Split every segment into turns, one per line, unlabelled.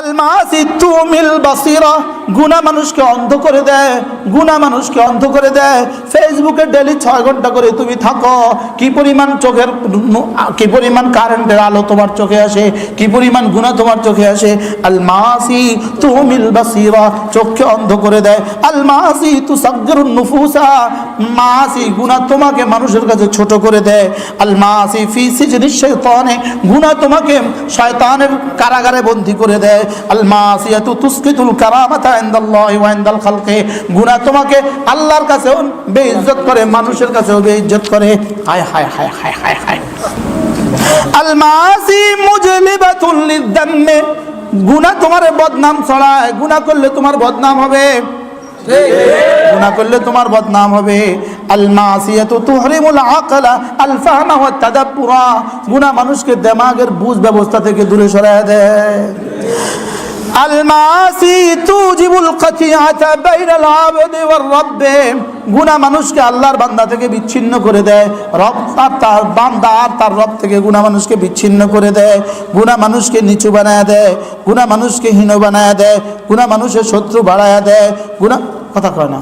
আল মাসি তুমিল বাসিরা, গুনাহ মানুষকে অন্ধ করে দেয়, গুনাহ মানুষকে অন্ধ করে দেয়। ফেসবুকে ডেইলি 6 ঘন্টা করে তুমি থাকো, কি পরিমাণ চোখের, কি পরিমাণ কারেন্টের আলো তোমার চোখে আসে, কি পরিমাণ গুনাহ তোমার চোখে আসে। আল মাসি তুমিল বাসিরা, চোখকে অন্ধ করে দেয়। আল মাসি তুসাগগিরুন নুফুসা, মাসি গুনাহ তোমাকে মানুষের কাছে ছোট করে দেয়। আল মাসি ফি সিজনিশ শাইতানে, গুনাহ তোমাকে শয়তানের কারাগারে বন্দী করে দেয়। আল মাসিয়াতু তুসকিতুল কারামাতা ইনদাল্লাহি ওয়া ইনদাল খালকি, গুনাহ তোমাকে আল্লাহর কাছেও বেইজ্জত করে, মানুষের কাছেও বেইজ্জত করে। হায় হায় হায় হায় হায় হায়। আল মাসি মুজলিবাতুল লিযাম্মি, গুনাহ তোমার বদনাম ছড়ায়, গুনাহ করলে তোমার বদনাম হবে, গুনাহ করলে তোমার বদনাম হবে। আল মাসিয়াতু তুহরিমুল আকলা আল ফাহমা ওয়াত তাদাব্বুরা, গুনাহ মানুষকে দিমাগের বুঝ ব্যবস্থা থেকে দূরে সরায় দেয়। আল মাসি তুজিবুল কাতিয়াতা বাইনাল আবদি ওয়ার রাব্ব, গুনাহ মানুষকে আল্লাহর বান্দা থেকে বিচ্ছিন্ন করে দেয়, রব আর তার বান্দা আর তার রব থেকে গুনাহ মানুষকে বিচ্ছিন্ন করে দেয়। গুনাহ মানুষকে নিচু বানায় দেয়, গুনাহ মানুষকে হীন বানায় দেয়, গুনাহ মানুষের শত্রু বাড়ায় দেয়। গুনাহ, কথা কয় না,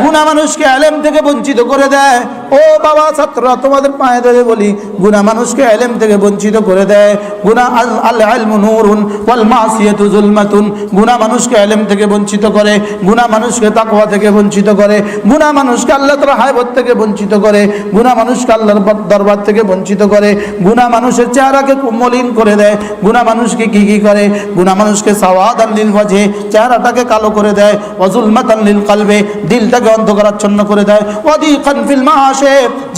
গুনাহ মানুষকে ইলম থেকে বঞ্চিত করে দেয়। ও বাবা ছাত্ররা, তোমাদের পায়ে ধরে বলি, গুনাহ মানুষকে ইলম থেকে বঞ্চিত করে দেয়। গুনাহ আল ইলমু নূরুন ওয়াল মাসিয়াতু যুলমাতুন, গুনাহ মানুষকে ইলম থেকে বঞ্চিত করে, গুনাহ মানুষকে তাকওয়া থেকে বঞ্চিত করে, গুনাহ মানুষকে আল্লাহ তাআলা হায়বত থেকে বঞ্চিত করে, গুনাহ মানুষকে আল্লাহর দরবার থেকে বঞ্চিত করে, গুনাহ মানুষের চেহারাকে মলিন করে দেয়। গুনাহ মানুষকে কি কি করে? গুনাহ মানুষকে সাওয়াদান লিল ওয়াজহি, চেহারাটাকে কালো করে দেয়, ওয়া যুলমাতান লিল কলবি, দিলটাকে অন্ধকারাচ্ছন্ন করে দেয়, ওয়াদিকান ফিল মাআশি,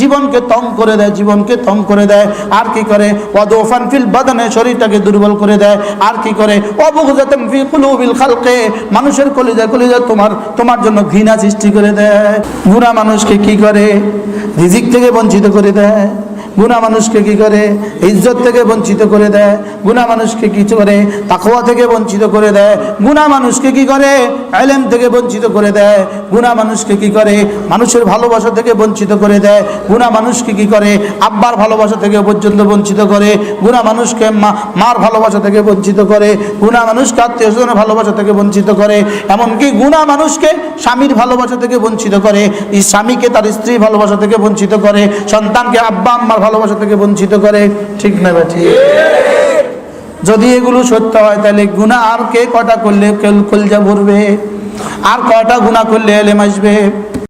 জীবনকে তং করে দেয়, জীবনকে তং করে দেয়। আর কি করে? ওয়াদুফান ফিল বাদানে, শরীরটাকে দুর্বল করে দেয়। আর কি করে? ওয়াবুগযাতান ফি কুলুবিল খালকি, মানুষের কলিজায় তোমার জন্য ঘৃণা সৃষ্টি করে দেয়। গুনাহ মানুষকে কি করে? রিজিক থেকে বঞ্চিত করে দেয়। গুনাহ মানুষকে কি করে? ইজ্জত থেকে বঞ্চিত করে দেয়। গুনাহ মানুষকে কি করে? তাকওয়া থেকে বঞ্চিত করে দেয়। গুনাহ মানুষকে কি করে? ইলম থেকে বঞ্চিত করে দেয়। গুনাহ মানুষকে কি করে? মানুষের ভালোবাসা থেকে বঞ্চিত করে দেয়। গুনাহ মানুষকে কি করে? আব্বার ভালোবাসা থেকে পর্যন্ত বঞ্চিত করে। গুনাহ মানুষকে মার ভালোবাসা থেকে বঞ্চিত করে। গুনাহ মানুষকে আত্মীয়স্বজনের ভালোবাসা থেকে বঞ্চিত করে। এমনকি গুনাহ মানুষকে স্বামীর ভালোবাসা থেকে বঞ্চিত করে, স্বামীকে তার স্ত্রীর ভালোবাসা থেকে বঞ্চিত করে, সন্তানকে আব্বা আম্মার ভালোবাসা থেকে বঞ্চিত করে। ঠিক না ঠিক? যদি এগুলো সত্য হয়, তাহলে গুনাহ আর কে কটা করলে কলজা ভরবে? আর কয়টা গুনাহ করলে ইলম আসবে?